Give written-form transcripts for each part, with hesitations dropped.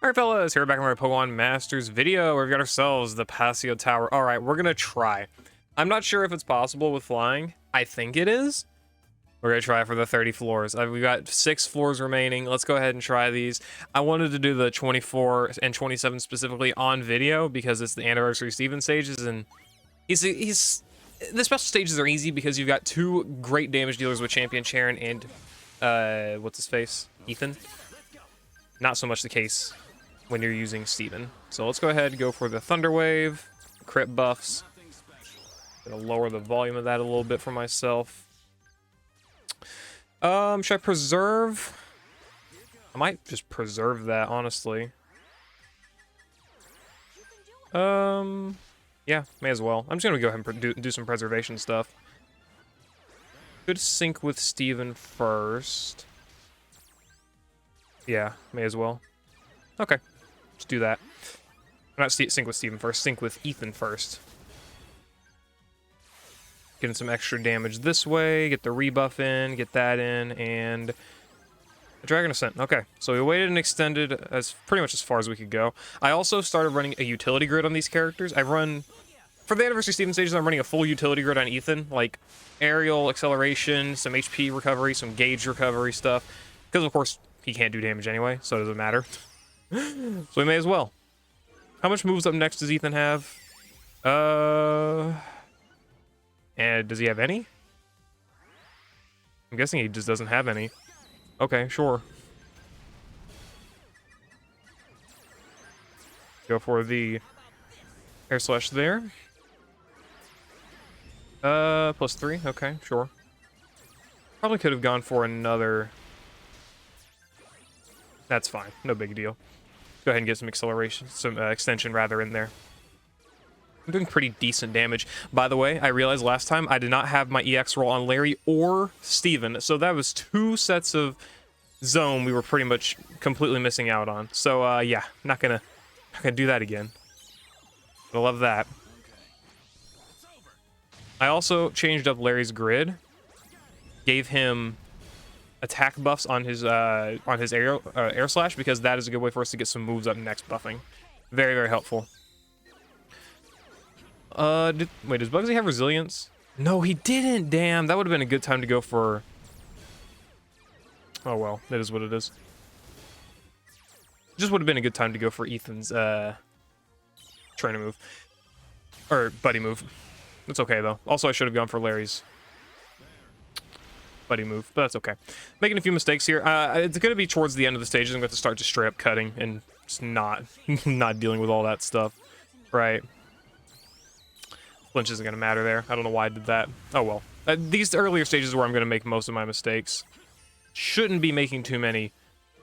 Alright fellas, here we're back on our Pokemon Masters video where we've got ourselves the Pasio Tower. Alright, we're gonna try. I'm not sure if it's possible with flying. I think it is. We're gonna try for the 30 floors. We've got 6 floors remaining. Let's go ahead and try these. I wanted to do the 24 and 27 specifically on video because it's the anniversary Steven stages, and the special stages are easy because you've got 2 great damage dealers with Champion Charon and what's his face? Ethan. Not so much the case when you're using Steven. So let's go ahead and go for the Thunder Wave, crit buffs. Gonna lower the volume of that a little bit for myself. Should I preserve? I might just preserve that, honestly. Yeah, may as well. I'm just gonna go ahead and do some preservation stuff. Should sync with Steven first. Yeah, may as well. Okay, let's do that. Not sync with Steven first, sync with Ethan first. Getting some extra damage this way, get the rebuff in, get that in, and a Dragon Ascent. Okay, so we waited and extended as pretty much as far as we could go. I also started running a utility grid on these characters. I run, for the Anniversary Steven stages, I'm running a full utility grid on Ethan, like aerial acceleration, some HP recovery, some gauge recovery stuff, because of course he can't do damage anyway, so it doesn't matter. So we may as well. How much moves up next does Ethan have? And does he have any? I'm guessing he just doesn't have any. Okay, sure. Go for the air slash there. +3. Okay, sure. Probably could have gone for another. That's fine. No big deal. Go ahead and get some acceleration, some extension rather in there. I'm doing pretty decent damage. By the way, I realized last time I did not have my EX roll on Larry or Steven, so that was 2 sets of zone we were pretty much completely missing out on. So yeah, not gonna do that again. I love that. I also changed up Larry's grid, gave him attack buffs on his air slash, because that is a good way for us to get some moves up next buffing. Very, very helpful. Wait, does Bugsy have resilience? No, he didn't. Damn, that would have been a good time to go for. Oh well, that is what it is. Just would have been a good time to go for Ethan's trainer move or buddy move. That's okay though. Also, I should have gone for Larry's buddy move, but that's okay. Making a few mistakes here. It's gonna be towards the end of the stages. I'm going to start just straight up cutting and just not dealing with all that stuff. Right. Flinch isn't going to matter there. I don't know why I did that. Oh well. These earlier stages where I'm going to make most of my mistakes. Shouldn't be making too many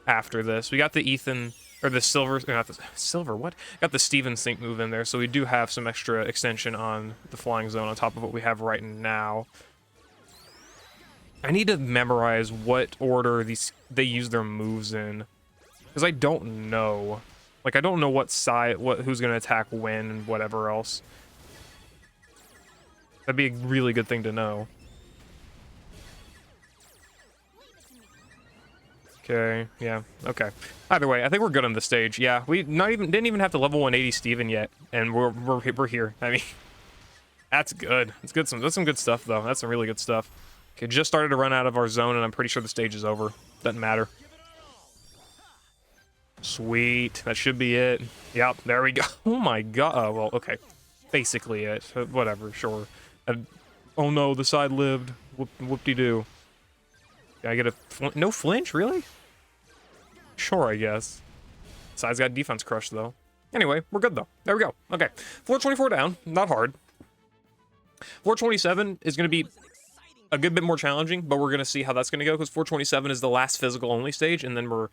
after this. We got the Ethan, or the Silver, not the Silver, what? Got the Steven sync move in there, so we do have some extra extension on the flying zone on top of what we have right now. I need to memorize what order they use their moves in, because I don't know. Like, I don't know what side, who's going to attack when and whatever else. That'd be a really good thing to know. Okay, yeah, okay. Either way, I think we're good on this stage. Yeah, we didn't even have to level 180 Steven yet, and we're here. I mean, that's good. It's good. That's some good stuff though. That's some really good stuff. Okay, just started to run out of our zone, and I'm pretty sure the stage is over. Doesn't matter. Sweet, that should be it. Yep, there we go. Oh my god. Oh well, okay. Basically it. Whatever, sure. Oh no, the side lived. Whoop-de-doo. Can I get a no flinch, really? Sure, I guess. Side's got defense crush, though. Anyway, we're good, though. There we go. Okay. Floor 24 down. Not hard. Floor 27 is going to be a good bit more challenging, but we're going to see how that's going to go, because floor 27 is the last physical-only stage, and then we're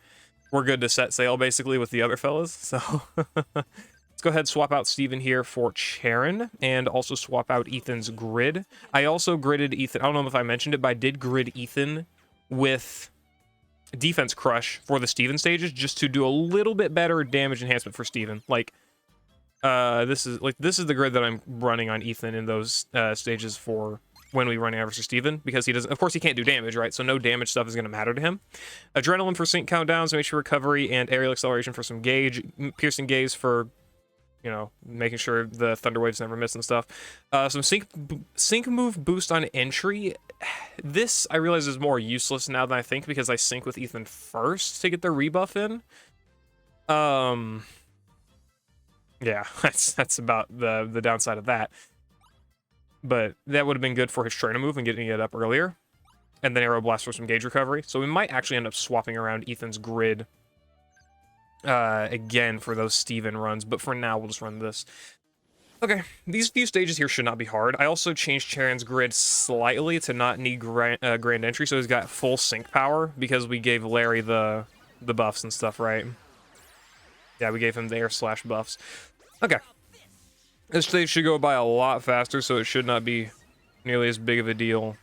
good to set sail, basically, with the other fellas. So... Let's go ahead and swap out Steven here for Charon, and also swap out Ethan's grid. I also gridded Ethan. I don't know if I mentioned it, but I did grid Ethan with defense crush for the Steven stages, just to do a little bit better damage enhancement for Steven. Like, this is the grid that I'm running on Ethan in those stages for when we run air versus Steven, because he doesn't, of course he can't do damage, right? So no damage stuff is going to matter to him. Adrenaline for sync countdowns, make sure recovery, and aerial acceleration for some gauge, piercing gaze for, you know, making sure the thunder waves never miss and stuff. Some sync move boost on entry. This I realize is more useless now than I think, because I sync with Ethan first to get the rebuff in. Yeah, that's about the downside of that. But that would have been good for his trainer move and getting it up earlier. And then Aero Blast for some gauge recovery. So we might actually end up swapping around Ethan's grid again for those Steven runs. But for now, we'll just run this. Okay, these few stages here should not be hard. I also changed Charon's grid slightly to not need grand entry. So he's got full sync power because we gave Larry the buffs and stuff, right? Yeah, we gave him the air slash buffs. Okay. This stage should go by a lot faster, so it should not be nearly as big of a deal.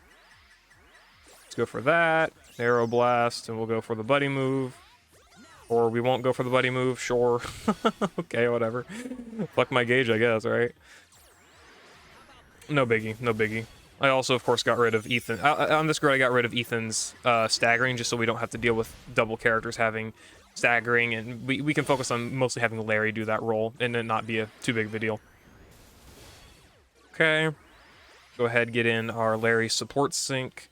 Let's go for that. Aero Blast, and we'll go for the buddy move. Or we won't go for the buddy move, sure. Okay, whatever. Fuck my gauge, I guess, right? No biggie, no biggie. I also, of course, got rid of Ethan. On this grid, I got rid of Ethan's staggering, just so we don't have to deal with double characters having staggering, and we can focus on mostly having Larry do that role and it not be too big of a deal. Okay, go ahead, get in our Larry support sync.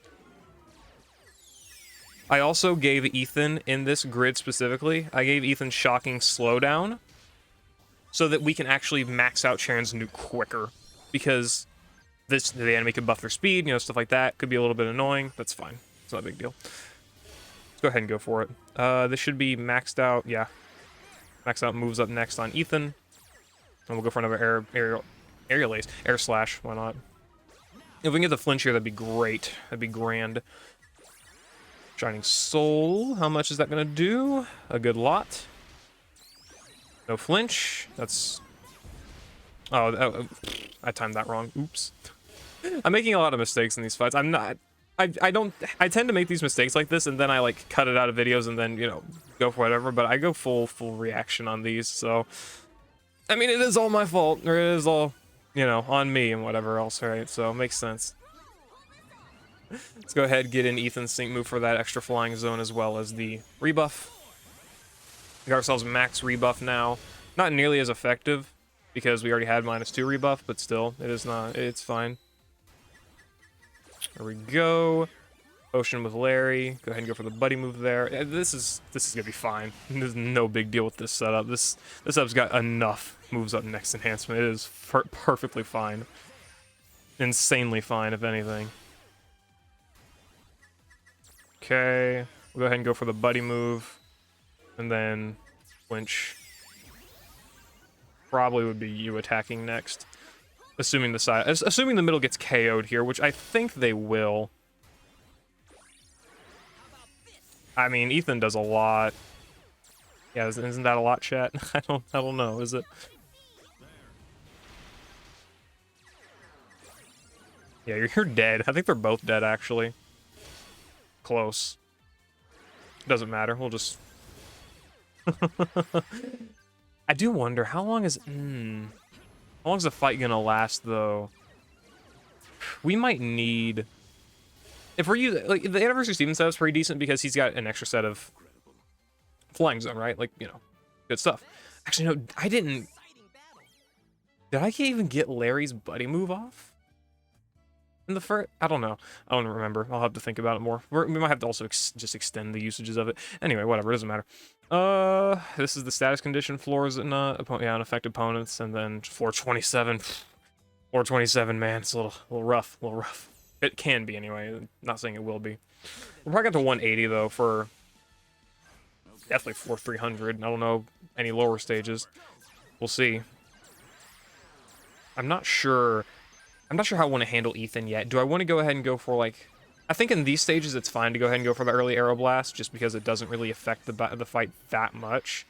I also gave Ethan, in this grid specifically, I gave Ethan shocking slowdown so that we can actually max out Charon's nuke quicker, because the enemy could buff their speed, you know, stuff like that. Could be a little bit annoying. That's fine. It's not a big deal. Go ahead and go for it. This should be maxed out. Yeah. Maxed out moves up next on Ethan. And we'll go for another aerial ace. Air slash. Why not? If we can get the flinch here, that'd be great. That'd be grand. Shining Soul. How much is that going to do? A good lot. No flinch. That's... Oh, I timed that wrong. Oops. I'm making a lot of mistakes in these fights. I'm not... I tend to make these mistakes like this, and then I like cut it out of videos and then, you know, go for whatever, but I go full reaction on these, so I mean, it is all my fault, or it is all, you know, on me and whatever else, right? So it makes sense. Let's go ahead, get in Ethan's sync move for that extra flying zone as well as the rebuff. We got ourselves max rebuff now. Not nearly as effective because we already had -2 rebuff, but still, it is not, it's fine. There we go. Potion with Larry. Go ahead and go for the buddy move there. This is gonna be fine. There's no big deal with this setup. This setup's got enough moves up next enhancement. It is perfectly fine. Insanely fine, if anything. Okay. We'll go ahead and go for the buddy move. And then flinch. Probably would be you attacking next. Assuming the middle gets KO'd here, which I think they will. I mean, Ethan does a lot. Yeah, isn't that a lot, chat? I don't know, is it? Yeah, you're dead. I think they're both dead, actually. Close. Doesn't matter. We'll just... I do wonder, how long is... How long is the fight gonna last, though? We might need... If we're using... Like, the Anniversary Steven setup's pretty decent because he's got an extra set of flying zone, right? Like, you know, good stuff. Actually, no, I didn't... Did I even get Larry's buddy move off? In the first... I don't know. I don't remember. I'll have to think about it more. We might have to also just extend the usages of it. Anyway, whatever. It doesn't matter. This is the status condition floors and unaffected opponents, and then floor 27. Floor 27, man, it's a little rough, It can be anyway. Not saying it will be. We're probably got to 180 though for definitely floor 300. I don't know any lower stages. We'll see. I'm not sure how I want to handle Ethan yet. Do I want to go ahead and go for like... I think in these stages it's fine to go ahead and go for the early Aero Blast, just because it doesn't really affect the fight that much.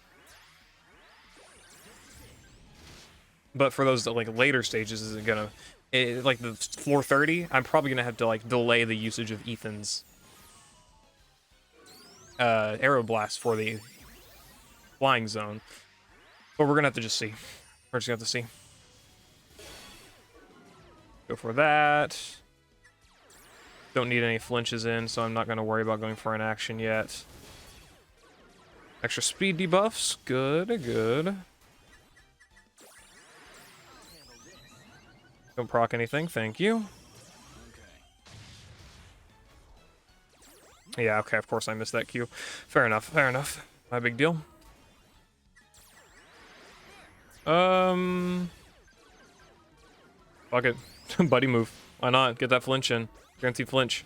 But for those like later stages, is it gonna... like the floor 30, I'm probably gonna have to like delay the usage of Ethan's Aero Blast for the flying zone. But we're gonna have to just see. We're just gonna have to see. Go for that. Don't need any flinches in, so I'm not going to worry about going for an action yet. Extra speed debuffs. Good, good. Don't proc anything, thank you. Yeah, okay, of course I missed that Q. Fair enough, fair enough. Not a big deal. Fuck it. Buddy move. Why not? Get that flinch in. Guaranteed flinch.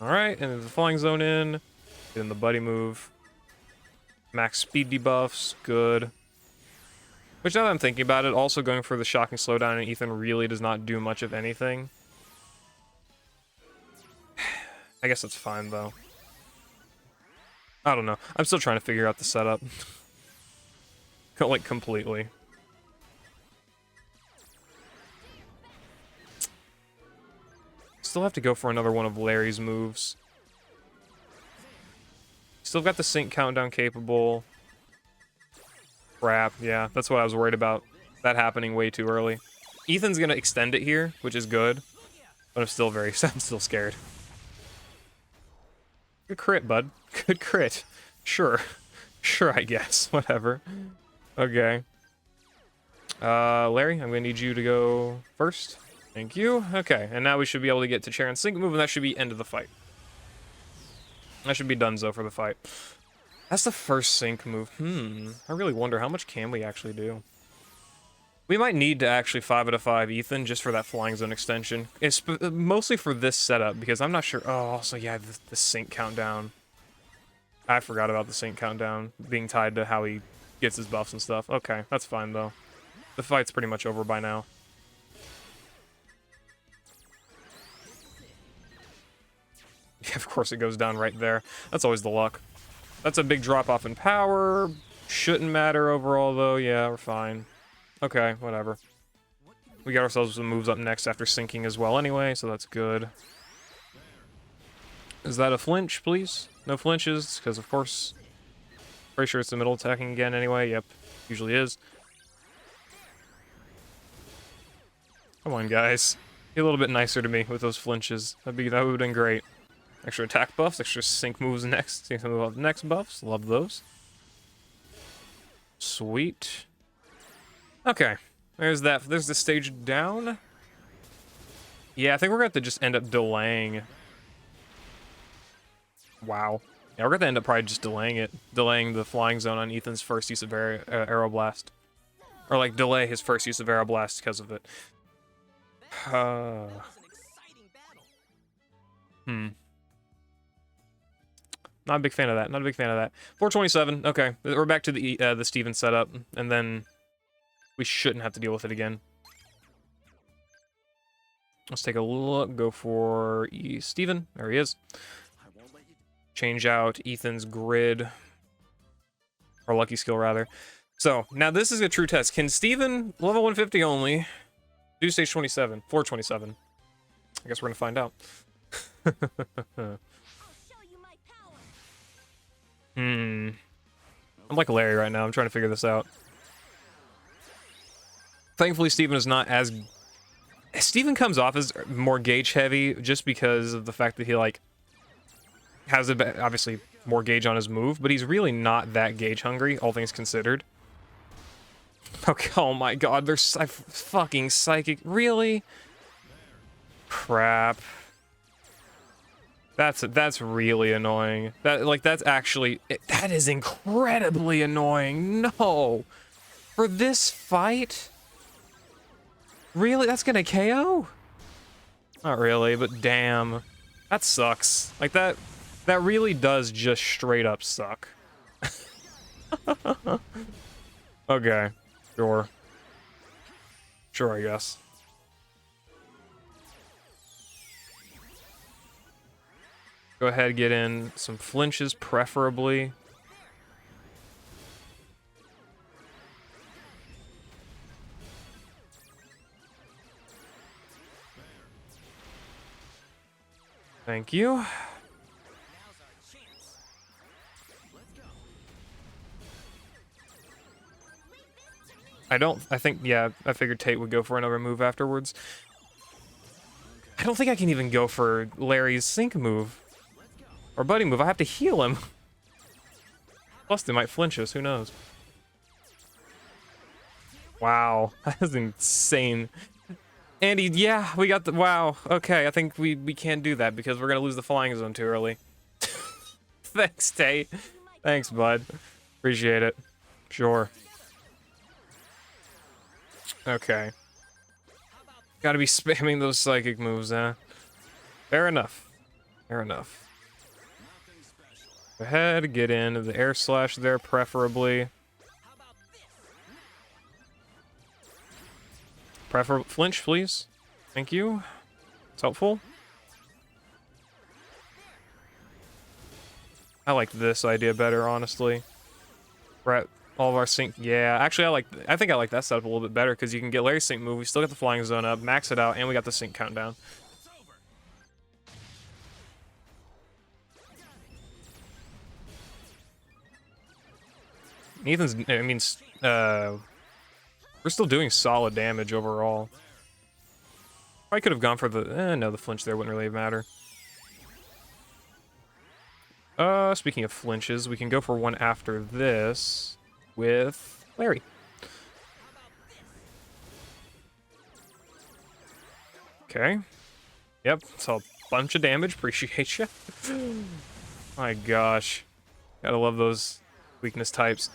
Alright, and the flying zone in. Get in the buddy move. Max speed debuffs. Good. Which, now that I'm thinking about it, also going for the shocking slowdown in Ethan really does not do much of anything. I guess that's fine, though. I don't know. I'm still trying to figure out the setup. Like, completely. Still have to go for another one of Larry's moves. Still got the sync countdown capable. Crap, yeah, that's what I was worried about. That happening way too early. Ethan's gonna extend it here, which is good. But I'm still I'm still scared. Good crit, bud. Good crit. Sure. Sure, I guess. Whatever. Okay. Larry, I'm gonna need you to go first. Thank you. Okay, and now we should be able to get to chair and sync move, and that should be end of the fight. That should be donezo for the fight. That's the first sync move. I really wonder how much can we actually do. We might need to actually 5 out of 5 Ethan just for that flying zone extension. It's mostly for this setup because I'm not sure. Oh, also, yeah, the sync countdown. I forgot about the sync countdown being tied to how he gets his buffs and stuff. Okay, that's fine though. The fight's pretty much over by now. Yeah, of course it goes down right there. That's always the luck. That's a big drop off in power. Shouldn't matter overall though. Yeah, we're fine. Okay, whatever. We got ourselves some moves up next after syncing as well anyway, so that's good. Is that a flinch, please? No flinches, because of course... Pretty sure it's the middle attacking again anyway. Yep, usually is. Come on, guys. Be a little bit nicer to me with those flinches. That would have been great. Extra attack buffs, extra sync moves next. Sync move up next buffs. Love those. Sweet. Okay. There's that. There's the stage down. Yeah, I think we're going to have to just end up delaying. Wow. Yeah, we're going to end up probably just delaying it. Delaying the flying zone on Ethan's first use of Arrow Blast. Or, like, delay his first use of Arrow Blast because of it. Not a big fan of that. Not a big fan of that. 427. Okay, we're back to the Steven setup, and then we shouldn't have to deal with it again. Let's take a look. Go for Steven. There he is. Change out Ethan's grid, or lucky skill rather. So now this is a true test. Can Steven, level 150 only, do stage 27? 427. I guess we're gonna find out. I'm like Larry right now. I'm trying to figure this out. Thankfully, Steven is not as... Steven comes off as more gauge heavy just because of the fact that he, like, has obviously more gauge on his move, but he's really not that gauge hungry, all things considered. Okay, oh my god, there's fucking psychic. Really? Crap. That's really annoying. That's actually... That is incredibly annoying. No. For this fight? Really? That's gonna KO? Not really, but damn. That sucks. Like, that really does just straight up suck. Okay. Sure. Sure, I guess. Go ahead, get in some flinches, preferably. Thank you. I think, yeah, I figured Tate would go for another move afterwards. I don't think I can even go for Larry's sync move. Or buddy move. I have to heal him. Plus, they might flinch us. Who knows? Wow. That is insane. Andy, yeah, we got the... Wow. Okay, I think we can't do that because we're going to lose the flying zone too early. Thanks, Tate. Thanks, bud. Appreciate it. Sure. Okay. Gotta be spamming those psychic moves, huh? Fair enough. Fair enough. Go ahead, get into the air slash there, preferably. Flinch, please. Thank you. It's helpful. I like this idea better, honestly. We're at all of our sync. Yeah, actually, I think I like that setup a little bit better because you can get Larry's sync move. We still got the flying zone up, max it out, and we got the sync countdown. Ethan's. I mean, we're still doing solid damage overall. I could have gone for the... no, the flinch there wouldn't really matter. Speaking of flinches, we can go for one after this with Larry. Okay. Yep, it's a bunch of damage. Appreciate you. My gosh. Gotta love those weakness types.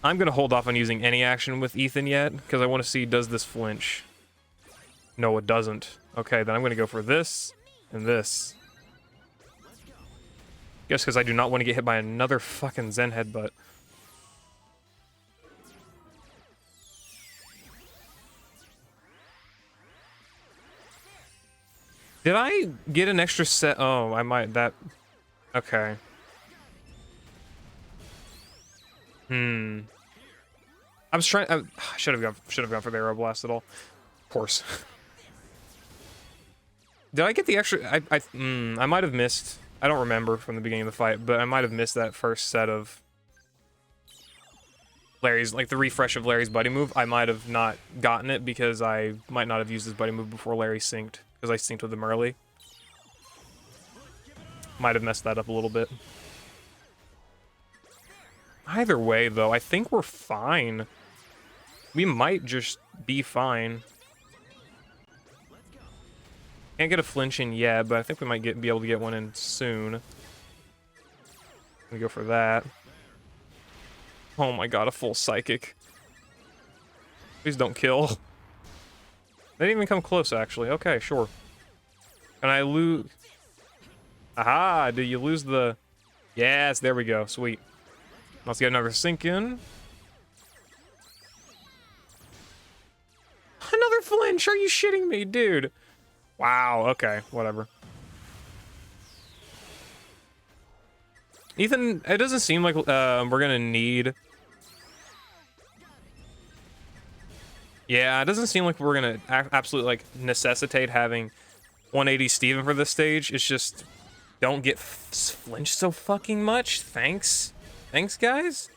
I'm gonna hold off on using any action with Ethan yet, because I want to see, does this flinch? No, it doesn't. Okay, then I'm gonna go for this and this. Guess because I do not want to get hit by another fucking Zen headbutt. Did I get an extra set? Oh, I might. That. Okay. I was trying. I should have gone for the Aero Blast at all. Of course. Did I get the extra? I might have missed. I don't remember from the beginning of the fight, but I might have missed that first set of Larry's, like the refresh of Larry's buddy move. I might have not gotten it because I might not have used his buddy move before Larry synced, because I synced with him early. Might have messed that up a little bit. Either way, though, I think we're fine. We might just be fine. Can't get a flinch in yet, but I think we might be able to get one in soon. We go for that. Oh my god, a full psychic. Please don't kill. They didn't even come close, actually. Okay, sure. Can I lose? Aha! Did you lose the... Yes, there we go. Sweet. Let's get another sink in. Another flinch! Are you shitting me, dude? Wow, okay, whatever. Ethan, it doesn't seem like we're gonna need... Yeah, it doesn't seem like we're gonna absolutely, like, necessitate having 180 Steven for this stage. It's just, don't get flinched so fucking much. Thanks. Thanks, guys.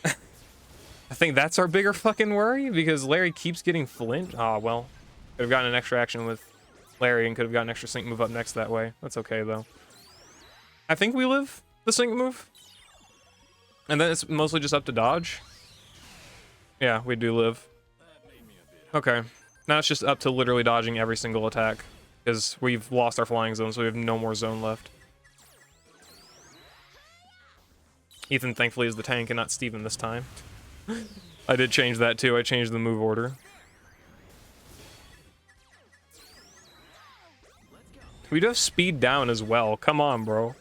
I think that's our bigger fucking worry, because Larry keeps getting flinched. Oh, well. Could have gotten an extra action with Larry and could have gotten an extra sync move up next that way. That's okay, though. I think we live the sync move. And then it's mostly just up to dodge. Yeah, we do live. Okay. Now it's just up to literally dodging every single attack, because we've lost our flying zone, so we have no more zone left. Ethan, thankfully, is the tank and not Steven this time. I did change that, too. I changed the move order. We do have speed down as well. Come on, bro.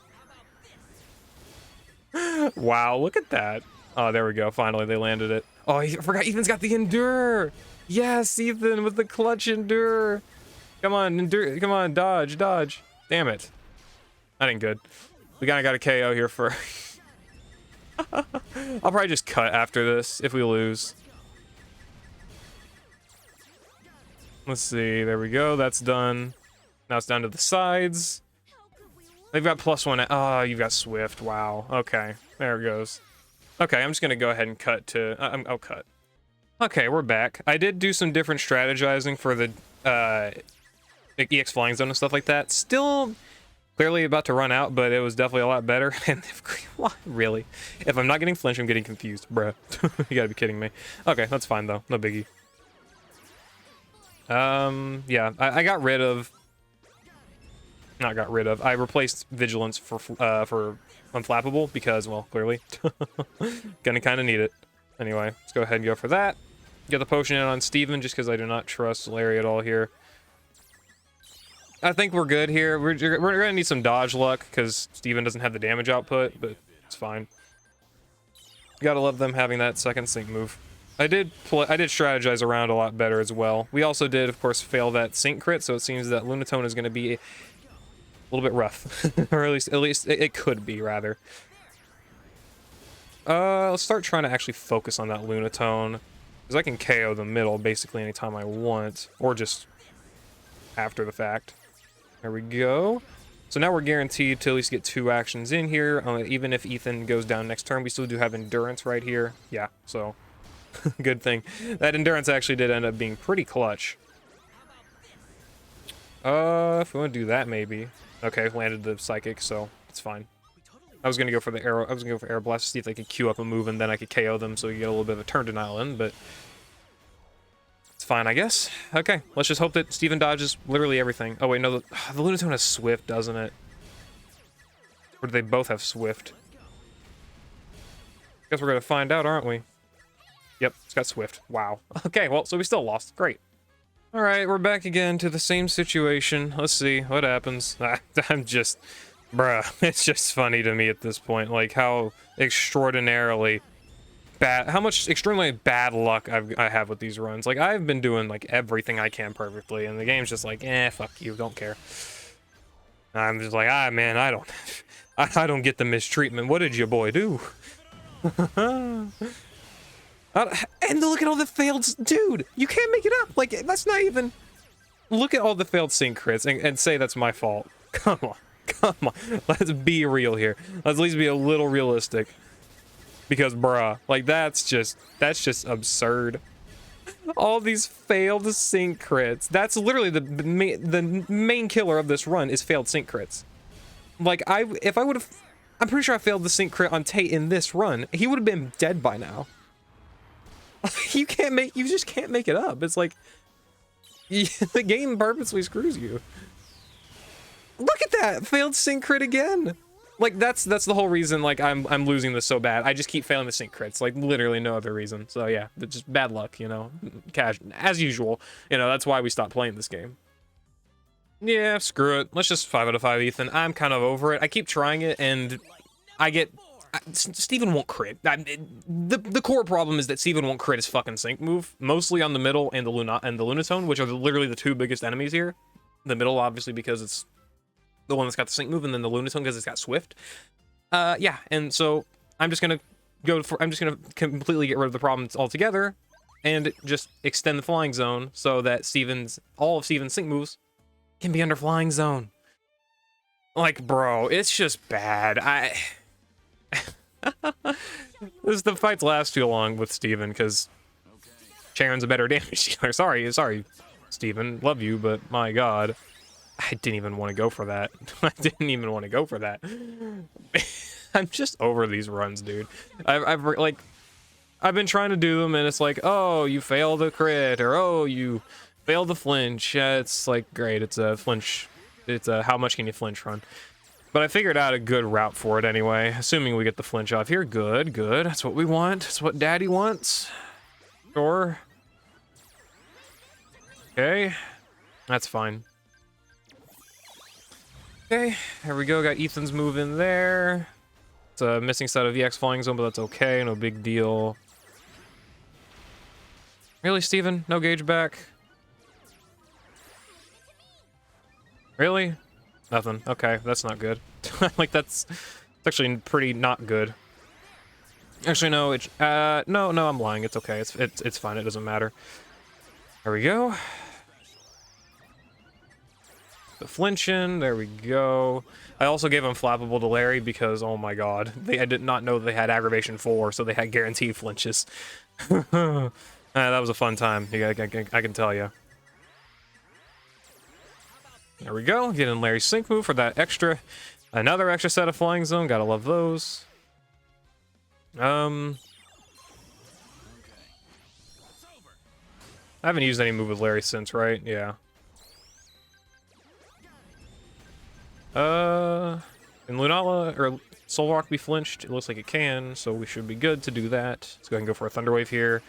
Wow, look at that. Oh, there we go. Finally, they landed it. Oh, I forgot Ethan's got the Endure. Yes, Ethan with the clutch Endure. Come on, Endure. Come on, dodge, dodge. Damn it. That ain't good. We kinda got a KO here for... I'll probably just cut after this if we lose. Let's see. There we go. That's done. Now it's down to the sides. They've got +1. Oh, you've got Swift. Wow. Okay. There it goes. Okay, I'm just going to go ahead and cut to... I'll cut. Okay, we're back. I did do some different strategizing for the like EX Flying Zone and stuff like that. Still clearly about to run out, but it was definitely a lot better. And what? Really? If I'm not getting flinch, I'm getting confused, bruh. You gotta be kidding me. Okay, that's fine though. No biggie. Yeah, I got rid of. Not got rid of. I replaced Vigilance for Unflappable because, well, clearly, gonna kind of need it. Anyway, let's go ahead and go for that. Get the potion in on Steven just because I do not trust Larry at all here. I think we're good here. We're gonna need some dodge luck because Steven doesn't have the damage output, but it's fine. Gotta love them having that second sync move. I did strategize around a lot better as well. We also did, of course, fail that sync crit, so it seems that Lunatone is gonna be a little bit rough, or at least it could be rather. Let's start trying to actually focus on that Lunatone, because I can KO the middle basically anytime I want, or just after the fact. There we go. So now we're guaranteed to at least get 2 actions in here. Even if Ethan goes down next turn, we still do have endurance right here. Yeah, so good thing. That endurance actually did end up being pretty clutch. If we want to do that, maybe. Okay, landed the psychic, so it's fine. I was gonna go for the arrow. I was gonna go for Air Blast to see if they could queue up a move and then I could KO them, so you get a little bit of a turn denial in, but it's fine, I guess. Okay, let's just hope that Steven dodges literally everything. Oh wait, no, the Lunatone has Swift, doesn't it? Or do they both have Swift? Guess we're gonna find out, aren't we? Yep, it's got Swift. Wow. Okay, well, so we still lost. Great. All right, we're back again to the same situation. Let's see what happens. I'm just, bruh, it's just funny to me at this point, like how extraordinarily bad, how much extremely bad luck I have with these runs. Like I've been doing like everything I can perfectly, and the game's just like, fuck you, don't care. I'm just like, man, I don't get the mistreatment. What did your boy do? And look at all the failed, dude, you can't make it up. Like, that's not even, look at all the failed sync crits and say that's my fault. Come on, let's be real here. Let's at least be a little realistic. Because, bruh, like, that's just absurd. All these failed sync crits. That's literally the main killer of this run is failed sync crits. Like, if I would have, I'm pretty sure I failed the sync crit on Tate in this run. He would have been dead by now. You just can't make it up. It's like the game purposely screws you. Look at that failed sync crit again. Like that's the whole reason. Like I'm losing this so bad. I just keep failing the sync crits. Like literally no other reason. So yeah, it's just bad luck. You know, as usual. You know that's why we stopped playing this game. Yeah, screw it. Let's just 5 out of 5, Ethan. I'm kind of over it. I keep trying it and I get. Steven won't crit. The core problem is that Steven won't crit his fucking sync move, mostly on the middle and the Lunatone, which are literally the 2 biggest enemies here. The middle, obviously, because it's the one that's got the sync move, and then the Lunatone because it's got Swift. Yeah, and so I'm just gonna completely get rid of the problem altogether, and just extend the flying zone so that all of Steven's sync moves can be under flying zone. Like, bro, it's just bad. The fights last too long with Steven because Sharon's a better damage dealer. Sorry, Steven. Love you, but my god. I didn't even want to go for that. I'm just over these runs, dude. I've been trying to do them and it's like, oh, you failed the crit, or oh, you failed the flinch. It's like, great, it's a flinch. It's a how much can you flinch run. But I figured out a good route for it anyway, assuming we get the flinch off here. Good. That's what we want. That's what Daddy wants. Sure. Okay. That's fine. Okay, there we go. Got Ethan's move in there. It's a missing set of EX Flying Zone, but that's okay. No big deal. Really, Steven? No gauge back? Really? Nothing. Okay, that's not good. Like, it's actually pretty not good. Actually, no, no, I'm lying. It's okay. It's fine. It doesn't matter. There we go. The flinching. There we go. I also gave him flappable to Larry because, oh my god, I did not know they had aggravation 4, so they had guaranteed flinches. That was a fun time. I can tell you. There we go. Get in Larry's sync move for that extra, another extra set of flying zone. Gotta love those. I haven't used any move with Larry since, right? Yeah. Can Lunala or Solrock be flinched? It looks like it can, so we should be good to do that. Let's go ahead and go for a Thunder Wave here.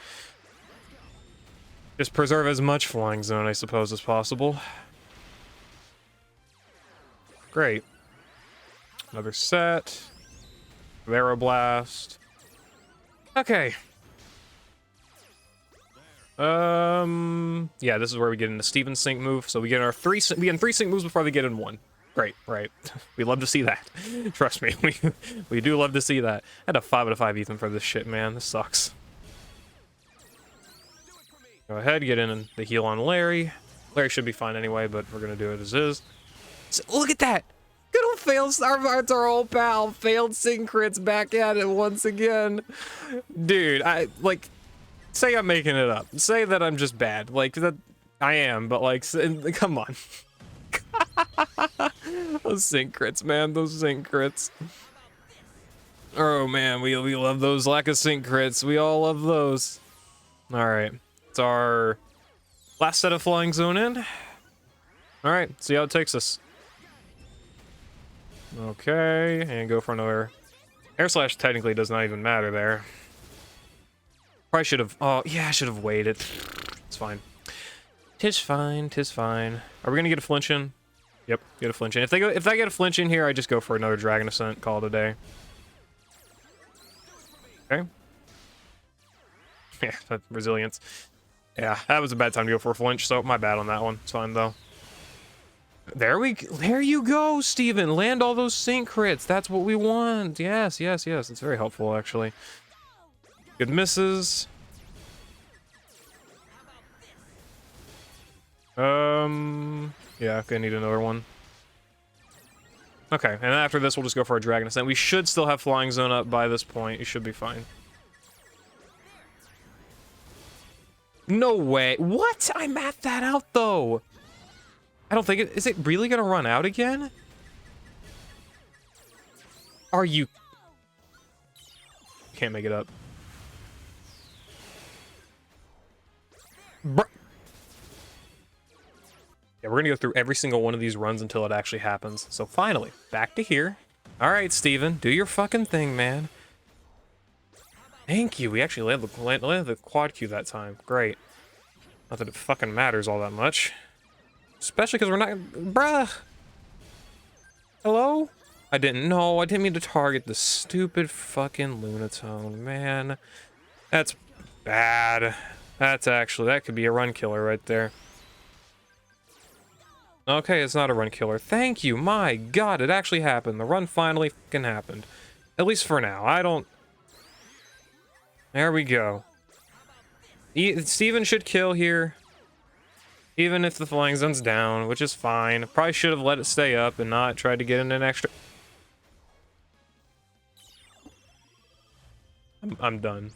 Just preserve as much flying zone, I suppose, as possible. Great. Another set. Aeroblast. Okay. Yeah, this is where we get into Steven's sync move. So we get our three sync moves before they get in one. Great, right. We love to see that. Trust me, we do love to see that. I had a 5 out of 5 Ethan for this shit, man. This sucks. Go ahead, get in the heal on Larry. Larry should be fine anyway, but we're gonna do it as is. So, look at that! Good old failed Starvart's our old pal. Failed sync crits back at it once again. Dude, say I'm making it up. Say that I'm just bad. Like, that I am, but like, come on. Those sync crits, man. Those sync crits. Oh man, we love those lack of sync crits. We all love those. Alright. It's our last set of flying zone in. Alright, see how it takes us. Okay, and go for another. Air Slash technically does not even matter there. Probably should have. Oh, yeah, I should have waited. It's fine. Tis fine, tis fine. Are we gonna get a flinch in? Yep, get a flinch in. If I get a flinch in here, I just go for another Dragon Ascent, call it a day. Okay. Yeah, that resilience. Yeah, that was a bad time to go for a flinch, so my bad on that one. It's fine though. There you go, Steven. Land all those sync crits. That's what we want. Yes, yes, yes. It's very helpful, actually. Good misses. Yeah, gonna need another one. Okay, and after this, we'll just go for a Dragon Ascent. We should still have Flying Zone up by this point. You should be fine. No way. What? I mapped that out, though. I don't think it... Is it really gonna run out again? Are you... Can't make it up. Bruh. Yeah, we're gonna go through every single one of these runs until it actually happens. So finally, back to here. Alright, Steven, do your fucking thing, man. Thank you. We actually landed the quad Q that time. Great. Not that it fucking matters all that much. Especially because we're not... Bruh! Hello? I didn't mean to target the stupid fucking Lunatone, man. That's bad. That could be a run killer right there. Okay, it's not a run killer. Thank you, my god, it actually happened. The run finally fucking happened. At least for now. I don't... There we go. Steven should kill here. Even if the flying zone's down, which is fine. Probably should have let it stay up and not tried to get in an extra... I'm done.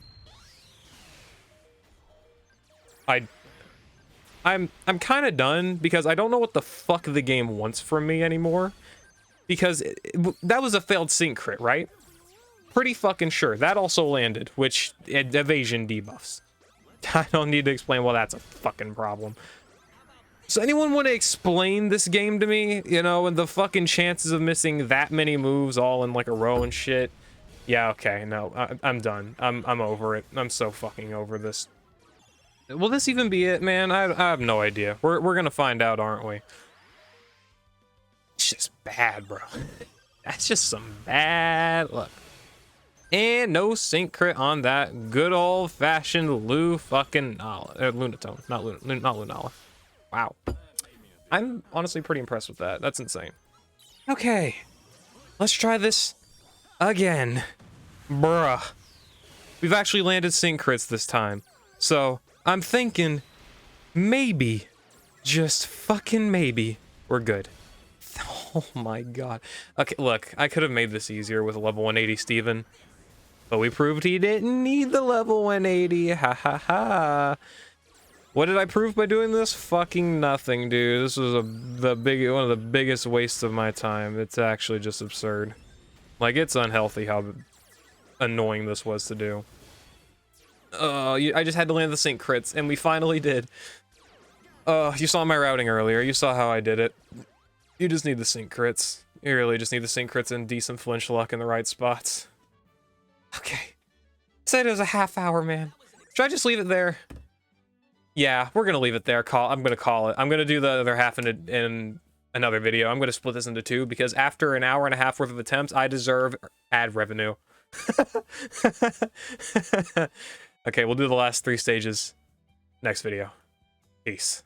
I'm kind of done because I don't know what the fuck the game wants from me anymore. Because that was a failed sync crit, right? Pretty fucking sure. That also landed, which evasion debuffs. I don't need to explain why that's a fucking problem. So anyone want to explain this game to me? You know, and the fucking chances of missing that many moves all in like a row and shit. Yeah, okay, no, I'm done. I'm over it. I'm so fucking over this. Will this even be it, man? I have no idea. We're gonna find out, aren't we? It's just bad, bro. That's just some bad luck. And no sync crit on that good old-fashioned Lunatone. Not Lunala. Wow. I'm honestly pretty impressed with that. That's insane. Okay. Let's try this again. Bruh. We've actually landed sync crits this time. So, I'm thinking maybe, just fucking maybe, we're good. Oh my god. Okay, look, I could have made this easier with a level 180 Steven. But we proved he didn't need the level 180. Ha ha ha. What did I prove by doing this? Fucking nothing, dude. This was one of the biggest wastes of my time. It's actually just absurd. Like, it's unhealthy how annoying this was to do. I just had to land the sync crits, and we finally did. You saw my routing earlier. You saw how I did it. You just need the sync crits. You really just need the sync crits and decent flinch luck in the right spots. Okay. Said it was a half hour, man. Should I just leave it there? Yeah, we're gonna leave it there. I'm gonna call it. I'm gonna do the other half in another video. I'm gonna split this into two because after an hour and a half worth of attempts, I deserve ad revenue. Okay, we'll do the last 3 stages next video. Peace.